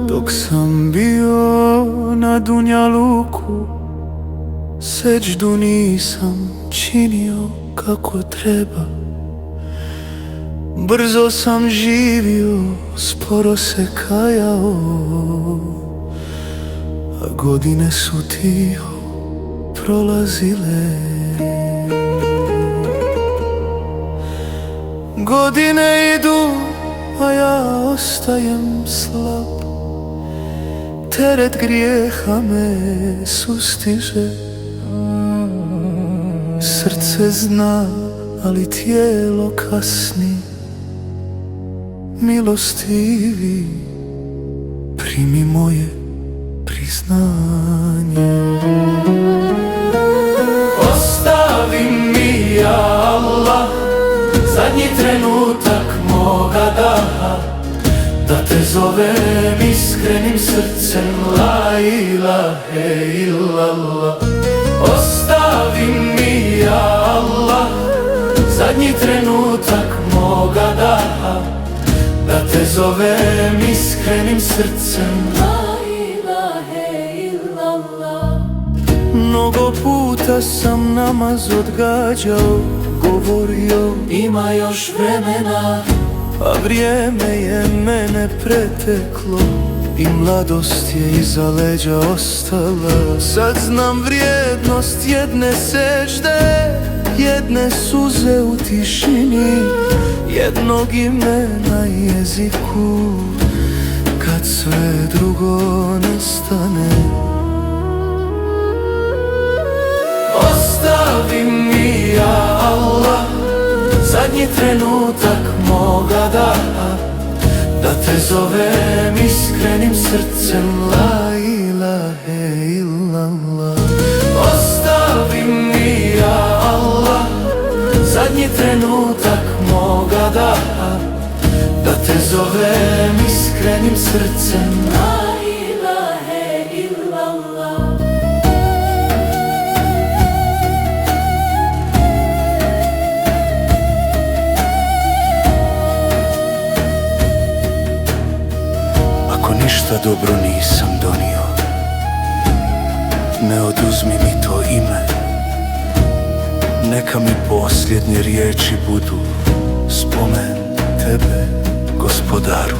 Dok sam bio na dunjaluku, seđdu nisam činio kako treba. Brzo sam živio, sporo se kajao, a godine su tiho prolazile. Godine idu, a ja ostajem slab. Teret grijeha me sustiže. Srce zna, ali tijelo kasni. Milostivi, primi moje priznanje. Ostavi mi, ja Allah, zadnji trenutak moga daha, da te zovem iskrenim srcem, la ilahe illallah. Ostavi mi, ja Allah, zadnji trenutak moga daha, da te zovem iskrenim srcem, la ilahe illallah. Mnogo puta sam namaz odgađao, govorio ima još vremena, a vrijeme je mene preteklo i mladost je iza leđa ostala. Sad znam vrijednost jedne sežde, jedne suze u tišini, jednog imena jeziku, kad sve drugo nestane. Ostavi mi, ja Allah, zadnji trenutak moga daha, da te zovem iskrenim srcem, la ilahe illallah. Ostavi mi, ja Allah, zadnji trenutak moga daha, da te zovem iskrenim srcem, la ilahe illallah. Ako ništa dobro nisam donio, ne oduzmi mi to ime. Neka mi posljednje riječi budu spomen tebe, Gospodaru.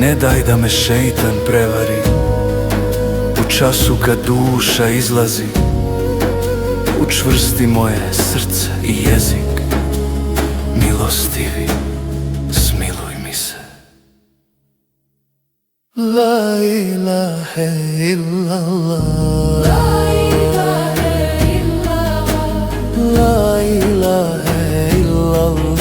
Ne daj da me šeitan prevari u času kad duša izlazi. Učvrsti moje srce i jezik, milostivi, smiluj mi se. La ilahe illallah, La ilahe illallah. la ilahe illallah.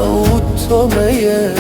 U tome je